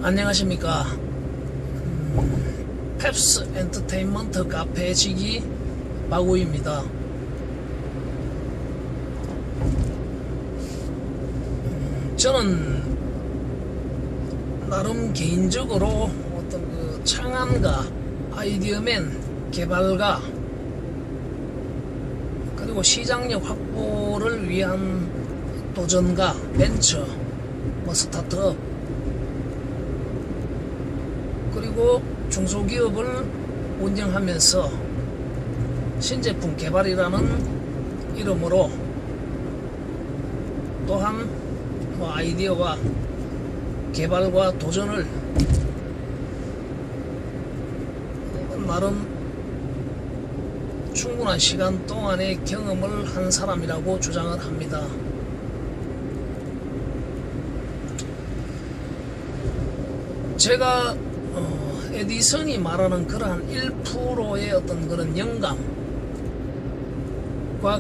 안녕하십니까. 펩스 엔터테인먼트 카페 지기 박우입니다. 저는 나름 개인적으로 어떤 그 창안가, 아이디어맨 개발가, 그리고 시장력 확보를 위한 도전가, 벤처, 스타트업, 그리고 중소기업을 운영하면서 신제품 개발이라는 이름으로 또한 아이디어와 개발과 도전을 나름 충분한 시간 동안의 경험을 한 사람이라고 주장을 합니다. 제가 에디슨이 말하는 그러한 1%의 어떤 그런 영감과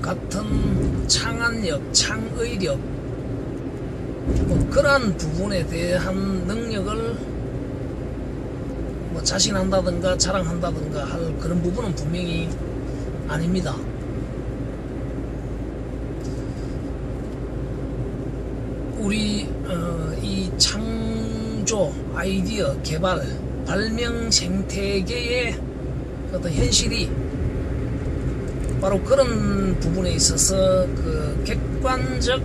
같은 창안력, 창의력, 그러한 부분에 대한 능력을 자신한다든가 자랑한다든가 할 그런 부분은 분명히 아닙니다. 우리 이 창조, 아이디어, 개발, 발명 생태계의 어떤 현실이 바로 그런 부분에 있어서 그 객관적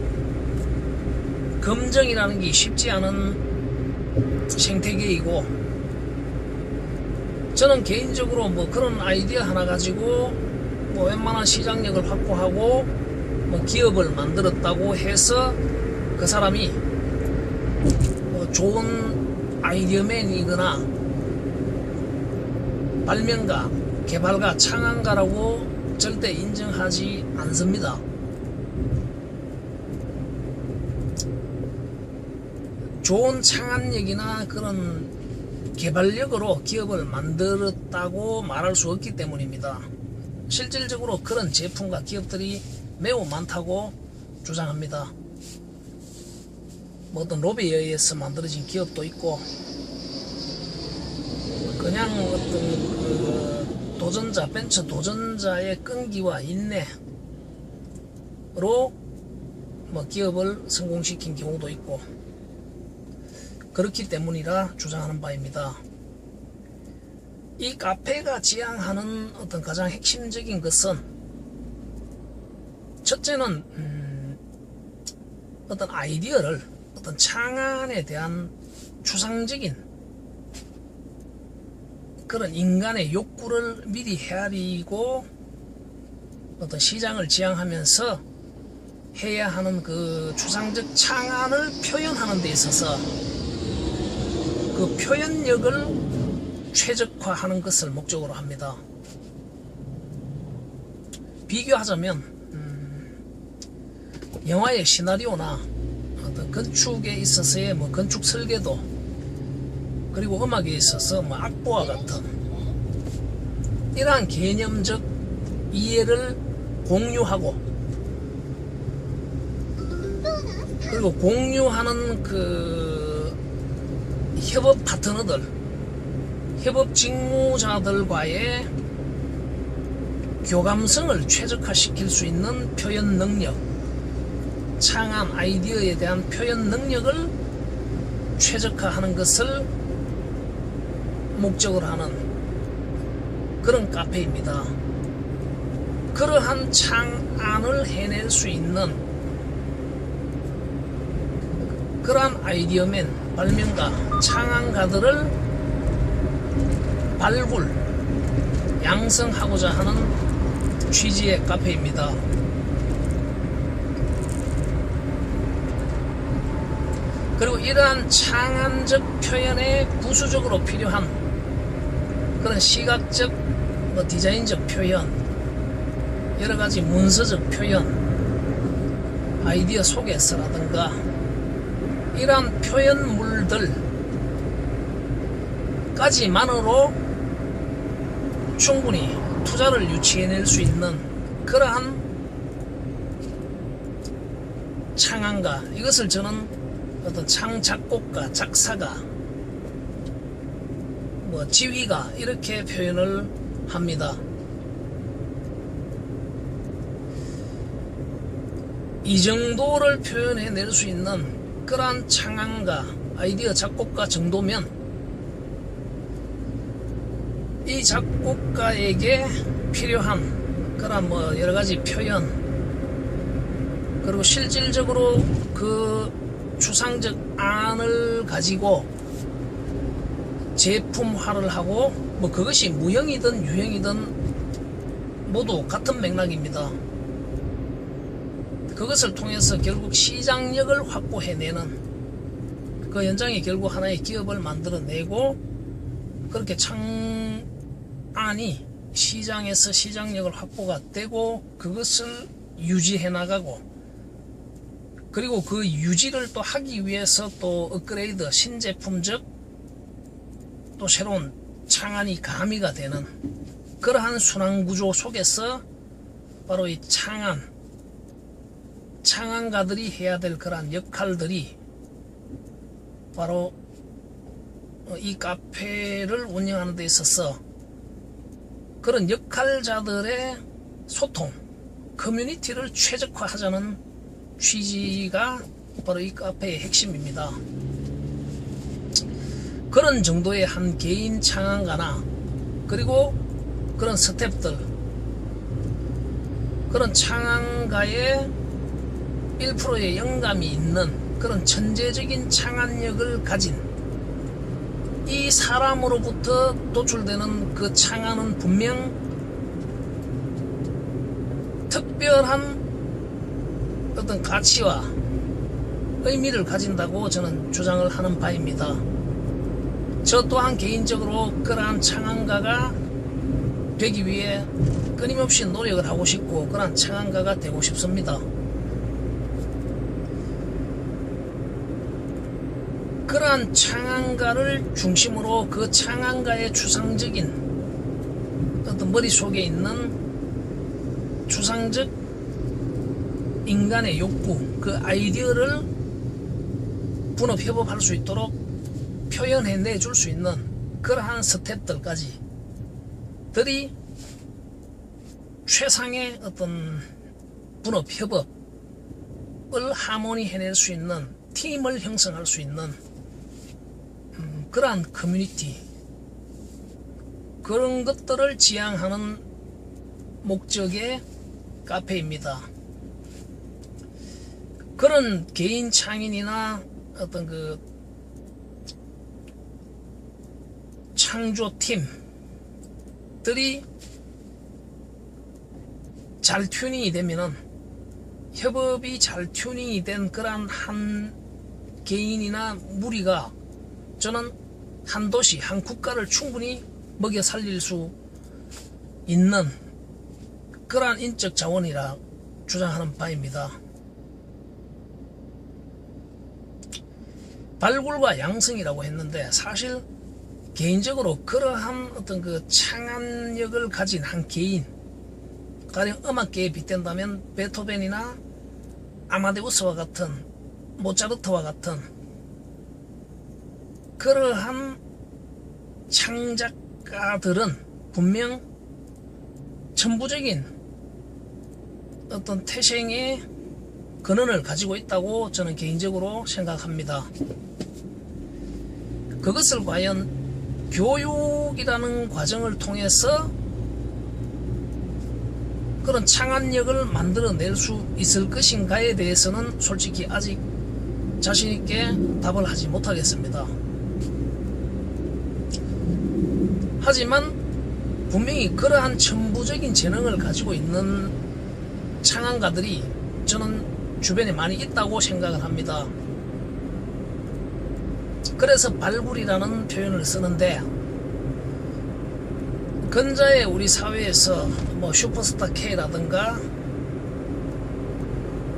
검증이라는 게 쉽지 않은 생태계이고, 저는 개인적으로 그런 아이디어 하나 가지고 웬만한 시장력을 확보하고 기업을 만들었다고 해서 그 사람이 좋은 아이디어맨이거나 발명가, 개발가, 창안가라고 절대 인정하지 않습니다. 좋은 창안력이나 그런 개발력으로 기업을 만들었다고 말할 수 없기 때문입니다. 실질적으로 그런 제품과 기업들이 매우 많다고 주장합니다. 어떤 로비에 의해서 만들어진 기업도 있고, 그냥 어떤 그 도전자, 벤처 도전자의 끈기와 인내로 기업을 성공시킨 경우도 있고, 그렇기 때문이라 주장하는 바입니다. 이 카페가 지향하는 어떤 가장 핵심적인 것은, 첫째는 어떤 아이디어를, 어떤 창안에 대한 추상적인 그런 인간의 욕구를 미리 헤아리고 어떤 시장을 지향하면서 해야 하는 그 추상적 창안을 표현하는 데 있어서 그 표현력을 최적화하는 것을 목적으로 합니다. 비교하자면 영화의 시나리오나 어떤 건축에 있어서의 건축 설계도, 그리고 음악에 있어서 악보와 같은 이러한 개념적 이해를 공유하고, 그리고 공유하는 그 협업 파트너들, 협업 직무자들과의 교감성을 최적화시킬 수 있는 표현 능력, 창안 아이디어에 대한 표현 능력을 최적화하는 것을 목적으로 하는 그런 카페입니다. 그러한 창안을 해낼 수 있는 그러한 아이디어맨, 발명가, 창안가들을 발굴, 양성하고자 하는 취지의 카페입니다. 그리고 이러한 창안적 표현에 부수적으로 필요한 그런 시각적, 디자인적 표현, 여러가지 문서적 표현, 아이디어 소개서라든가 이러한 표현물들까지만으로 충분히 투자를 유치해낼 수 있는 그러한 창안가, 이것을 저는 어떤 창작곡가, 작사가, 뭐 지휘가 이렇게 표현을 합니다. 이 정도를 표현해낼 수 있는 그러한 창안가, 아이디어 작곡가 정도면 이 작곡가에게 필요한 그런 뭐 여러가지 표현, 그리고 실질적으로 그 추상적 안을 가지고 제품화를 하고, 뭐 그것이 무형이든 유형이든 모두 같은 맥락입니다. 그것을 통해서 결국 시장력을 확보해내는, 그 현장에 결국 하나의 기업을 만들어내고, 그렇게 창안이 시장에서 시장력을 확보가 되고 그것을 유지해 나가고, 그리고 그 유지를 또 하기 위해서 또 업그레이드, 신제품적 또 새로운 창안이 가미가 되는 그러한 순환구조 속에서 바로 이 창안가들이 해야 될 그러한 역할들이 바로 이 카페를 운영하는 데 있어서 그런 역할자들의 소통, 커뮤니티를 최적화하자는 취지가 바로 이 카페의 핵심입니다. 그런 정도의 한 개인 창안가나, 그리고 그런 스태프들, 그런 창안가의 1%의 영감이 있는 그런 천재적인 창안력을 가진 이 사람으로부터 도출되는 그 창안은 분명 특별한 어떤 가치와 의미를 가진다고 저는 주장을 하는 바입니다. 저 또한 개인적으로 그러한 창안가가 되기 위해 끊임없이 노력을 하고 싶고 그러한 창안가가 되고 싶습니다. 그러한 창안가를 중심으로 그 창안가의 추상적인 어떤 머릿속에 있는 추상적 인간의 욕구, 그 아이디어를 분업협업할 수 있도록 표현해 줄 수 있는 그러한 스텝들까지 들이 최상의 어떤 분업협업을 하모니 해낼 수 있는, 팀을 형성할 수 있는 그러한 커뮤니티, 그런 것들을 지향하는 목적의 카페입니다. 그런 개인 창인이나 어떤 그 창조팀들이 잘 튜닝이 되면은, 협업이 잘 튜닝이 된 그러한 한 개인이나 무리가 저는 한 도시, 한 국가를 충분히 먹여 살릴 수 있는 그러한 인적 자원이라 주장하는 바입니다. 발굴과 양성이라고 했는데, 사실 개인적으로 그러한 어떤 그 창안력을 가진 한 개인, 가령 음악계에 빗댄다면 베토벤이나 아마데우스와 같은, 모차르트와 같은 그러한 창작가들은 분명 천부적인 어떤 태생의 근원을 가지고 있다고 저는 개인적으로 생각합니다. 그것을 과연 교육이라는 과정을 통해서 그런 창안력을 만들어낼 수 있을 것인가에 대해서는 솔직히 아직 자신있게 답을 하지 못하겠습니다. 하지만 분명히 그러한 천부적인 재능을 가지고 있는 창안가들이 저는 주변에 많이 있다고 생각을 합니다. 그래서 발굴이라는 표현을 쓰는데, 근자의 우리 사회에서 뭐 슈퍼스타 K라든가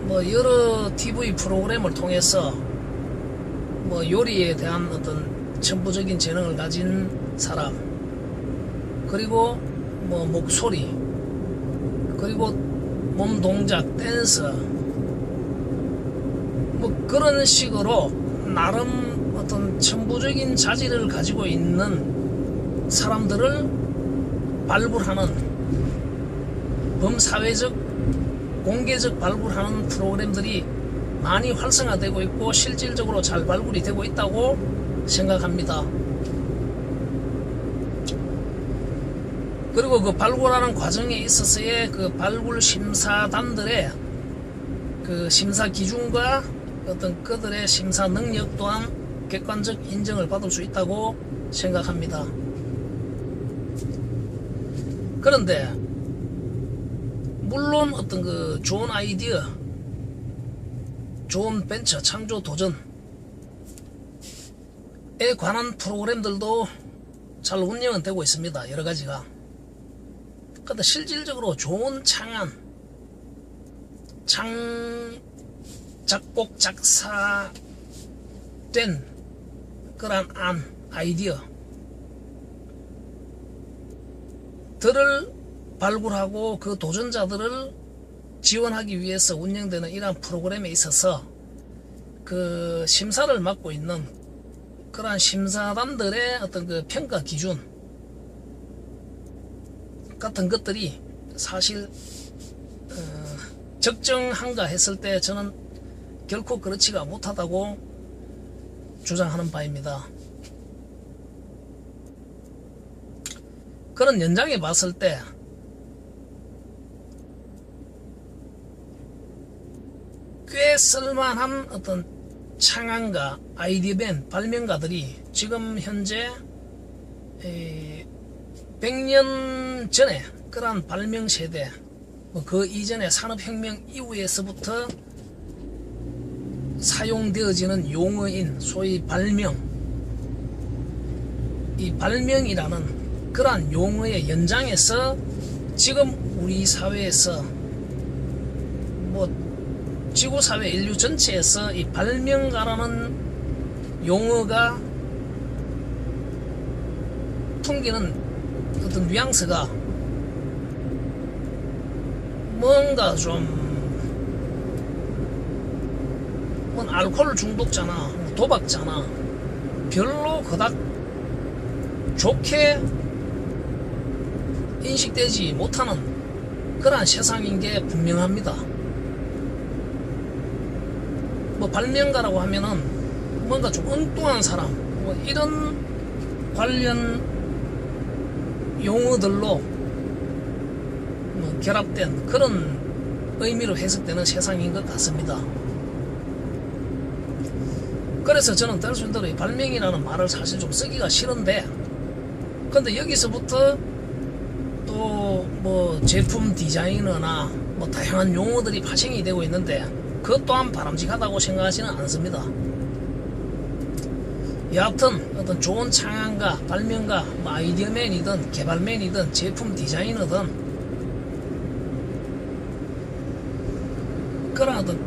뭐 여러 TV 프로그램을 통해서 뭐 요리에 대한 어떤 천부적인 재능을 가진 사람, 그리고 뭐 목소리, 그리고 몸 동작, 댄스, 뭐 그런 식으로 나름 어떤 천부적인 자질을 가지고 있는 사람들을 발굴하는 범사회적 공개적 발굴하는 프로그램들이 많이 활성화되고 있고 실질적으로 잘 발굴이 되고 있다고 생각합니다. 그리고 그 발굴하는 과정에 있어서의 그 발굴 심사단들의 그 심사 기준과 어떤 그들의 심사 능력 또한 객관적 인정을 받을 수 있다고 생각합니다. 그런데 물론 어떤 그 좋은 아이디어, 좋은 벤처, 창조 도전에 관한 프로그램들도 잘 운영은 되고 있습니다. 여러 가지가. 근데 실질적으로 좋은 창안, 작곡, 작사된 그런 아이디어 들을 발굴하고 그 도전자들을 지원하기 위해서 운영되는 이러한 프로그램에 있어서 그 심사를 맡고 있는 그러한 심사단들의 어떤 그 평가 기준 같은 것들이 사실 적정한가 했을 때 저는 결코 그렇지가 못하다고 주장하는 바입니다. 그런 연장에 봤을 때 꽤 쓸만한 어떤 창안가, 아이디어맨, 발명가들이 지금 현재 100년 전에 그러한 발명 세대, 그 이전에 산업혁명 이후에서부터 사용되어지는 용어인 소위 발명, 이 발명이라는 그러한 용어의 연장에서 지금 우리 사회에서 지구사회 인류 전체에서 이 발명가라는 용어가 풍기는 어떤 뉘앙스가 뭔가 좀 알코올 중독자나 도박자나 별로 그닥 좋게 인식되지 못하는 그러한 세상인 게 분명합니다. 발명가라고 하면은 뭔가 좀 엉뚱한 사람, 이런 관련 용어들로 결합된 그런 의미로 해석되는 세상인 것 같습니다. 그래서 저는 대로 발명이라는 말을 사실 좀 쓰기가 싫은데, 근데 여기서부터 또 제품 디자이너나 다양한 용어들이 파생이 되고 있는데 그것 또한 바람직하다고 생각하지는 않습니다. 여하튼 어떤 좋은 창안가, 발명가, 아이디어맨이든 개발맨이든 제품 디자이너든 그런 어떤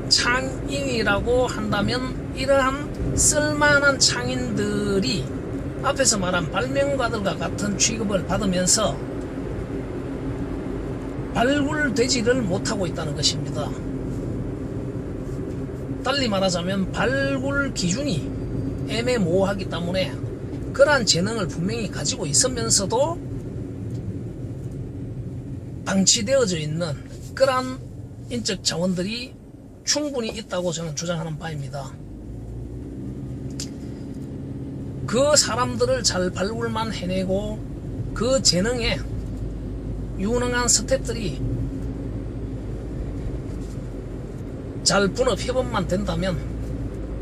창인이라고 한다면 이러한 쓸만한 창인들이 앞에서 말한 발명가들과 같은 취급을 받으면서 발굴되지를 못하고 있다는 것입니다. 달리 말하자면 발굴 기준이 애매모호하기 때문에 그러한 재능을 분명히 가지고 있으면서도 방치되어져 있는 그러한 인적 자원들이 충분히 있다고 저는 주장하는 바입니다. 그 사람들을 잘 발굴만 해내고 그 재능에 유능한 스태프들이 잘 분업 협업만 된다면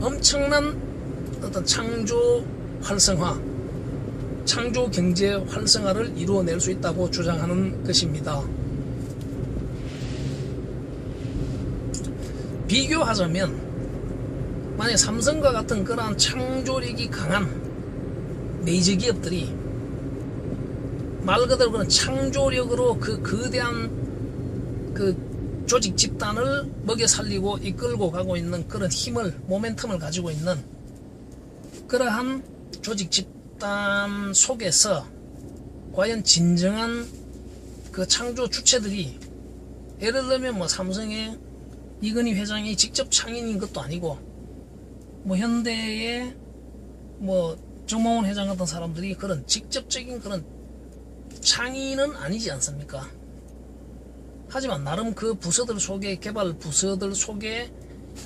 엄청난 어떤 창조 활성화, 창조 경제 활성화를 이루어낼 수 있다고 주장하는 것입니다. 비교하자면 만약 삼성과 같은 그러한 창조력이 강한 메이저 기업들이 말 그대로 그런 창조력으로 그 거대한 그 조직 집단을 먹여 살리고 이끌고 가고 있는 그런 힘을, 모멘텀을 가지고 있는 그러한 조직 집단 속에서 과연 진정한 그 창조 주체들이, 예를 들면 삼성의 이건희 회장이 직접 창인인 것도 아니고 현대의 정몽원 회장 같은 사람들이 그런 직접적인 그런 창의는 아니지 않습니까? 하지만 나름 그 부서들 속에, 개발 부서들 속에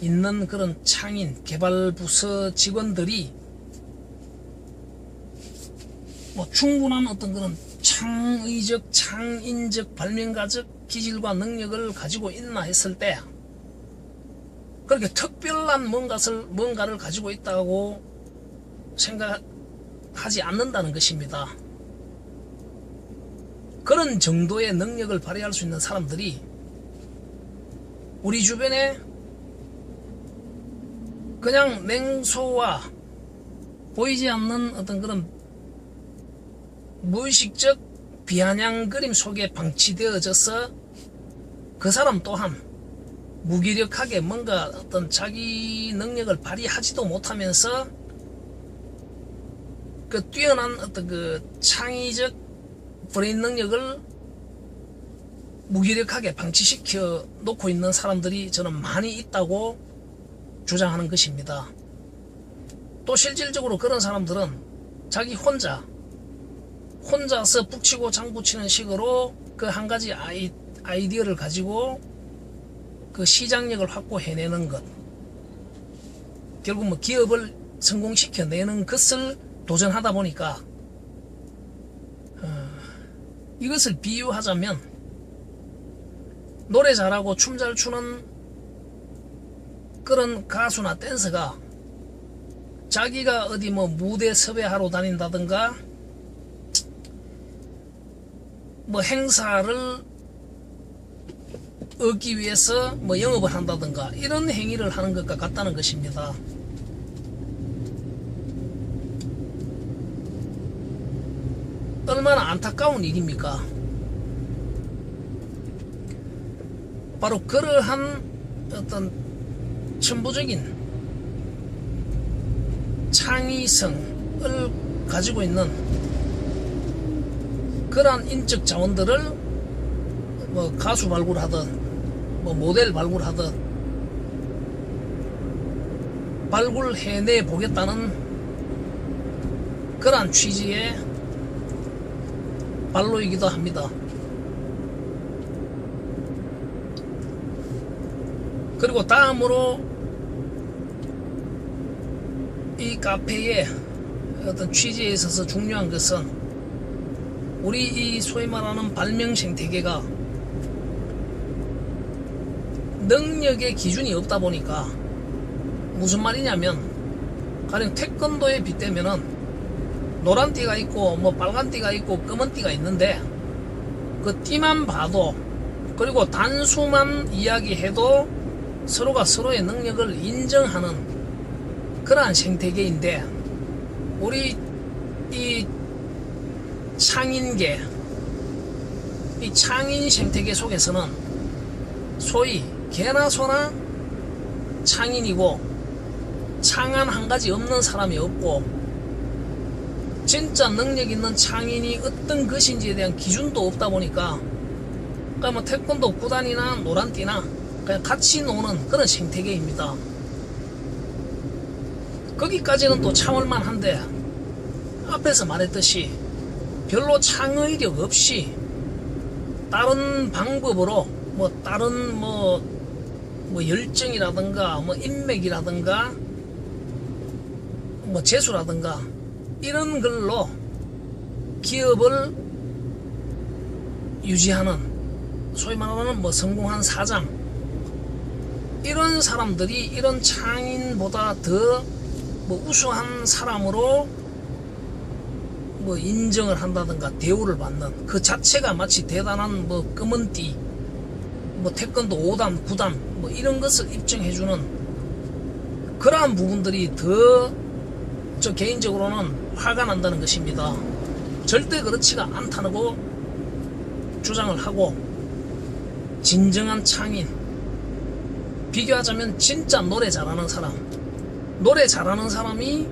있는 그런 창인, 개발 부서 직원들이 뭐 충분한 어떤 그런 창의적, 창인적, 발명가적 기질과 능력을 가지고 있나 했을 때 그렇게 특별한 뭔가를 가지고 있다고 생각하지 않는다는 것입니다. 그런 정도의 능력을 발휘할 수 있는 사람들이 우리 주변에 그냥 냉소와 보이지 않는 어떤 그런 무의식적 비아냥거림 속에 방치되어져서 그 사람 또한 무기력하게 뭔가 어떤 자기 능력을 발휘하지도 못하면서 그 뛰어난 어떤 그 창의적 브레인 능력을 무기력하게 방치시켜 놓고 있는 사람들이 저는 많이 있다고 주장하는 것입니다. 또 실질적으로 그런 사람들은 자기 혼자서 북치고 장구치는 식으로 그 한 가지 아이디어를 가지고 그 시장력을 확보해내는 것, 결국 뭐 기업을 성공시켜내는 것을 도전하다 보니까 이것을 비유하자면 노래 잘하고 춤 잘 추는 그런 가수나 댄서가 자기가 어디 뭐 무대 섭외하러 다닌다든가 뭐 행사를 얻기 위해서 뭐 영업을 한다든가 이런 행위를 하는 것과 같다는 것입니다. 얼마나 안타까운 일입니까? 바로 그러한 어떤 천부적인 창의성을 가지고 있는 그러한 인적 자원들을 뭐 가수 발굴하든 뭐 모델 발굴하든 발굴해내 보겠다는 그러한 취지의 발로이기도 합니다. 그리고 다음으로 이 카페의 어떤 취지에 있어서 중요한 것은 우리 이 소위 말하는 발명 생태계가 능력의 기준이 없다 보니까 무슨 말이냐면 가령 태권도에 빗대면은 노란 띠가 있고 뭐 빨간 띠가 있고 검은 띠가 있는데 그 띠만 봐도 그리고 단수만 이야기해도 서로가 서로의 능력을 인정하는 그러한 생태계인데 우리 이 창인계, 이 창인 생태계 속에서는 소위 개나 소나 창인이고 창안 한 가지 없는 사람이 없고 진짜 능력 있는 창인이 어떤 것인지에 대한 기준도 없다 보니까 그러니까 뭐 태권도 구단이나 노란띠나 그냥 같이 노는 그런 생태계입니다. 거기까지는 또 참을만 한데 앞에서 말했듯이 별로 창의력 없이 다른 방법으로 뭐 다른 뭐 열정이라든가 뭐 인맥이라든가 뭐 재수라든가 이런 걸로 기업을 유지하는 소위 말하는 뭐 성공한 사장 이런 사람들이 이런 창인보다 더 뭐 우수한 사람으로 뭐 인정을 한다든가 대우를 받는 그 자체가 마치 대단한 뭐 검은띠 뭐 태권도 5단 9단 뭐 이런 것을 입증해주는 그러한 부분들이 더 저 개인적으로는 화가 난다는 것입니다. 절대 그렇지가 않다고 주장을 하고 진정한 창인 비교하자면 진짜 노래 잘하는 사람이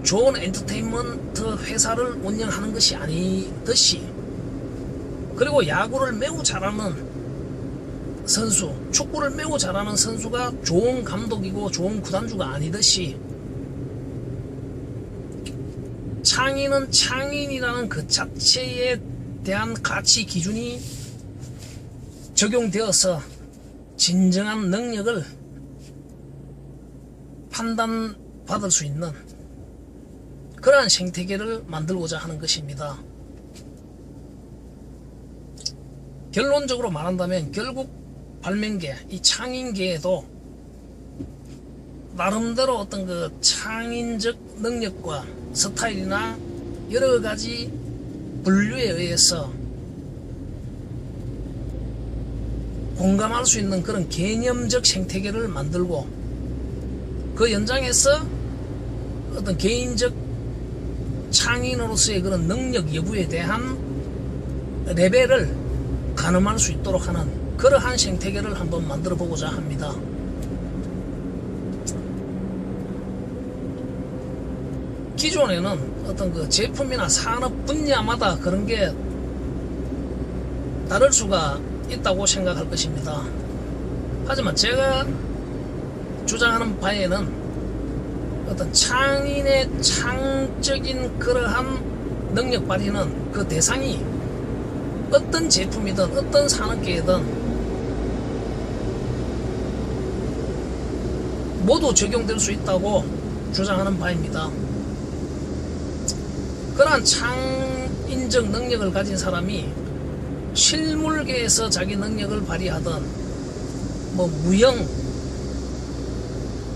좋은 엔터테인먼트 회사를 운영하는 것이 아니듯이 그리고 야구를 매우 잘하는 선수, 축구를 매우 잘하는 선수가 좋은 감독이고 좋은 구단주가 아니듯이 창의는 창의인이라는 그 자체에 대한 가치 기준이 적용되어서 진정한 능력을 판단받을 수 있는 그러한 생태계를 만들고자 하는 것입니다. 결론적으로 말한다면 결국 발명계, 이 창인계에도 나름대로 어떤 그 창인적 능력과 스타일이나 여러 가지 분류에 의해서 공감할 수 있는 그런 개념적 생태계를 만들고 그 연장에서 어떤 개인적 창인으로서의 그런 능력 여부에 대한 레벨을 가늠할 수 있도록 하는 그러한 생태계를 한번 만들어 보고자 합니다. 기존에는 어떤 그 제품이나 산업 분야마다 그런 게 다를 수가 있다고 생각할 것입니다. 하지만 제가 주장하는 바에는 어떤 창인의 창적인 그러한 능력 발휘는 그 대상이 어떤 제품이든 어떤 산업계이든 모두 적용될 수 있다고 주장하는 바입니다. 그러한 창인적 능력을 가진 사람이 실물계에서 자기 능력을 발휘하던 뭐 무형,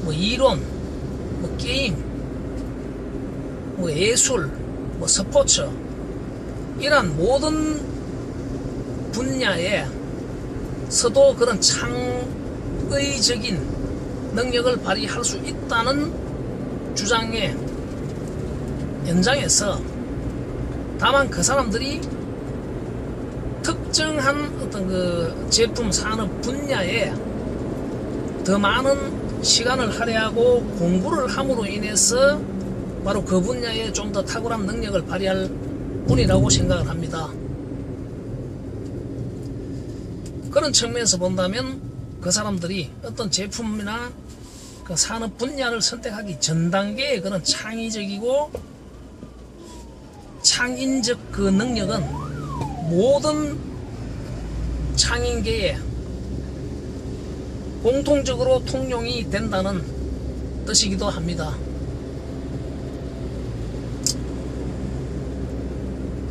뭐 이론, 뭐 게임, 뭐 예술, 뭐 스포츠 이러한 모든 분야에서도 그런 창의적인 능력을 발휘할 수 있다는 주장의 연장에서 다만 그 사람들이 특정한 어떤 그 제품 산업 분야에 더 많은 시간을 할애하고 공부를 함으로 인해서 바로 그 분야에 좀 더 탁월한 능력을 발휘할 뿐이라고 생각을 합니다. 그런 측면에서 본다면 그 사람들이 어떤 제품이나 그 산업 분야를 선택하기 전 단계의 그런 창의적이고 창인적 그 능력은 모든 창인계에 공통적으로 통용이 된다는 뜻이기도 합니다.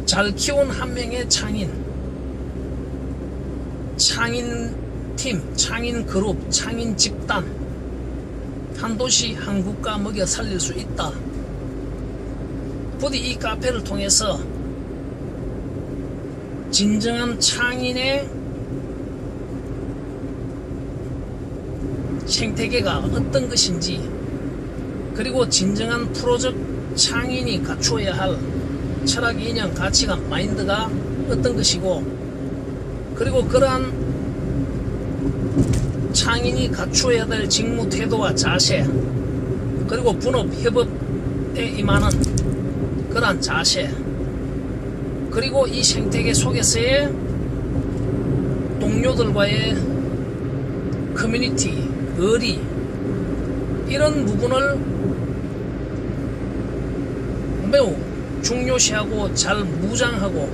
잘 키운 한 명의 창인팀, 창인그룹, 창인집단, 한 도시, 한 국가 먹여 살릴 수 있다. 부디 이 카페를 통해서 진정한 창인의 생태계가 어떤 것인지, 그리고 진정한 프로적 창인이 갖추어야 할 철학, 이념, 가치관, 마인드가 어떤 것이고, 그리고 그러한 창인이 갖추어야 될 직무 태도와 자세, 그리고 분업, 협업에 임하는 그러한 자세, 그리고 이 생태계 속에서의 동료들과의 커뮤니티, 의리, 이런 부분을 매우 중요시하고 잘 무장하고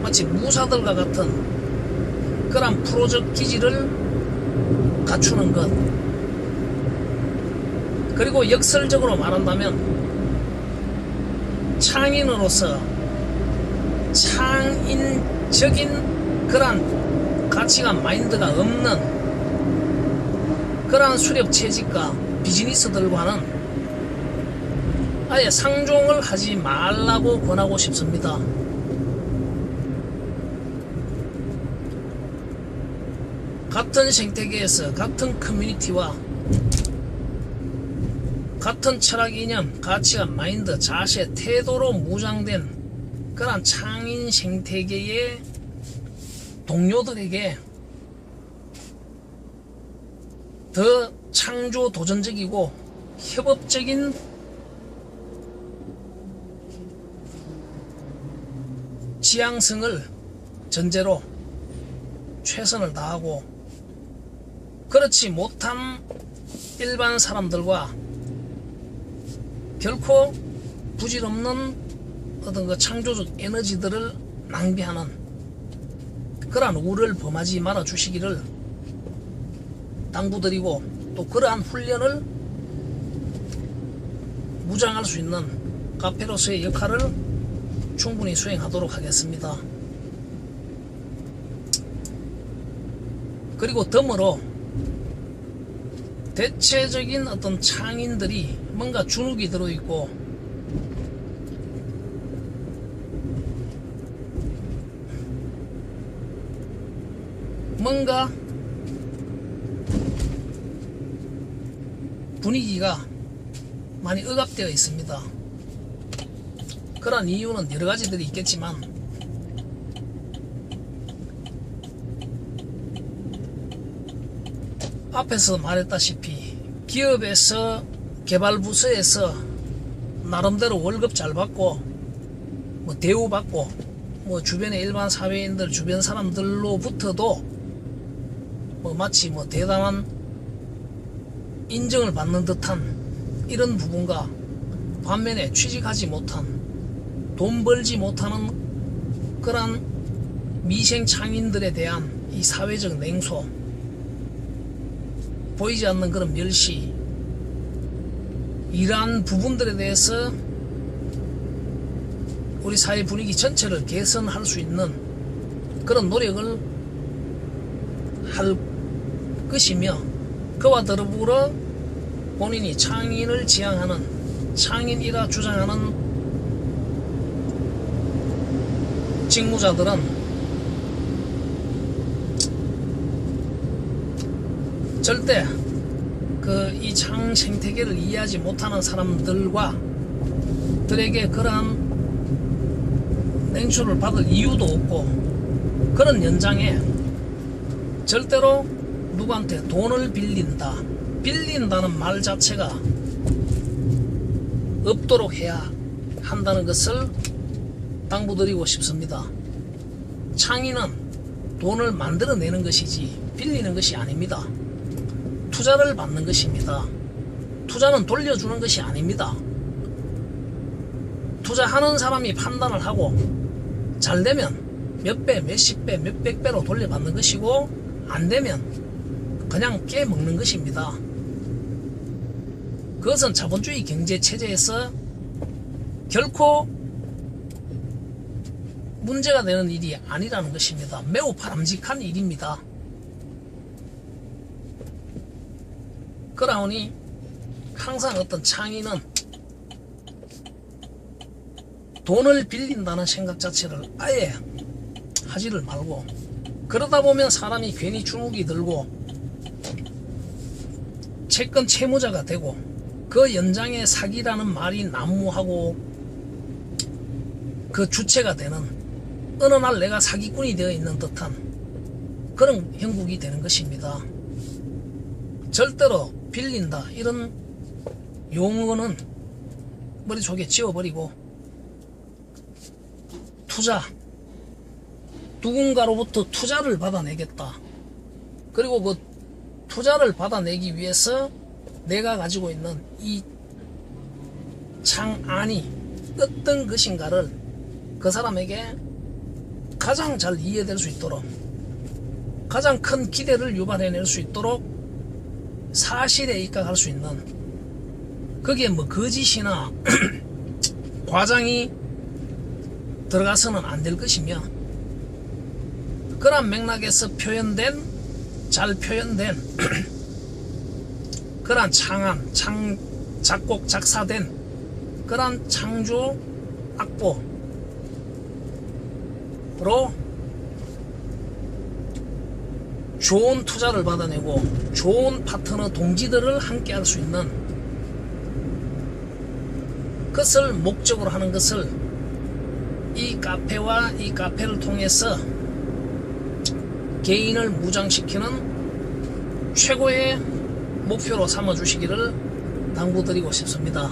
마치 무사들과 같은 그런 프로적 기질을 갖추는 것, 그리고 역설적으로 말한다면 창인으로서 창인적인 그러한 가치관, 마인드가 없는 그러한 수렵 채집가 비즈니스들과는 아예 상종을 하지 말라고 권하고 싶습니다. 같은 생태계에서 같은 커뮤니티와 같은 철학, 이념, 가치관, 마인드, 자세, 태도로 무장된 그러한 창인 생태계의 동료들에게 더 창조 도전적이고 협업적인 지향성을 전제로 최선을 다하고, 그렇지 못한 일반 사람들과 결코 부질없는 어떤 그 창조적 에너지들을 낭비하는 그러한 우를 범하지 말아 주시기를 당부드리고, 또 그러한 훈련을 무장할 수 있는 카페로서의 역할을 충분히 수행하도록 하겠습니다. 그리고 덤으로 대체적인 어떤 창인들이 뭔가 주눅이 들어있고 뭔가 분위기가 많이 억압되어 있습니다. 그런 이유는 여러 가지들이 있겠지만, 앞에서 말했다시피 기업에서 개발부서에서 나름대로 월급 잘 받고 뭐 대우받고 뭐 주변의 일반 사회인들 주변 사람들로부터도 뭐 마치 뭐 대단한 인정을 받는 듯한 이런 부분과, 반면에 취직하지 못한, 돈 벌지 못하는 그런 미생 창인들에 대한 이 사회적 냉소, 보이지 않는 그런 멸시, 이러한 부분들에 대해서 우리 사회 분위기 전체를 개선할 수 있는 그런 노력을 할 것이며, 그와 더불어 본인이 창인을 지향하는, 창인이라 주장하는 직무자들은 절대 이 창 생태계를 이해하지 못하는 사람들과 들에게 그러한 냉초를 받을 이유도 없고, 그런 연장에 절대로 누구한테 돈을 빌린다는 말 자체가 없도록 해야 한다는 것을 당부드리고 싶습니다. 창의는 돈을 만들어내는 것이지 빌리는 것이 아닙니다. 투자를 받는 것입니다. 투자는 돌려주는 것이 아닙니다. 투자하는 사람이 판단을 하고 잘되면 몇 배, 몇십 배, 몇백 배로 돌려받는 것이고, 안되면 그냥 깨먹는 것입니다. 그것은 자본주의 경제체제에서 결코 문제가 되는 일이 아니라는 것입니다. 매우 바람직한 일입니다. 그러니 항상 어떤 창의는 돈을 빌린다는 생각 자체를 아예 하지를 말고, 그러다 보면 사람이 괜히 주눅이 들고 채권 채무자가 되고, 그 연장에 사기라는 말이 난무하고 그 주체가 되는, 어느 날 내가 사기꾼이 되어 있는 듯한 그런 형국이 되는 것입니다. 절대로 빌린다 이런 용어는 머릿속에 지워버리고, 투자, 누군가로부터 투자를 받아내겠다, 그리고 그 투자를 받아내기 위해서 내가 가지고 있는 이 창안이 어떤 것인가를 그 사람에게 가장 잘 이해될 수 있도록, 가장 큰 기대를 유발해낼 수 있도록 사실에 입각할 수 있는, 거기에 뭐 거짓이나 과장이 들어가서는 안 될 것이며, 그런 맥락에서 잘 표현된 그런 창안, 작곡, 작사된 그런 창조 악보로 좋은 투자를 받아내고 좋은 파트너 동지들을 함께 할 수 있는 것을 목적으로 하는 것을 이 카페와 이 카페를 통해서 개인을 무장시키는 최고의 목표로 삼아 주시기를 당부드리고 싶습니다.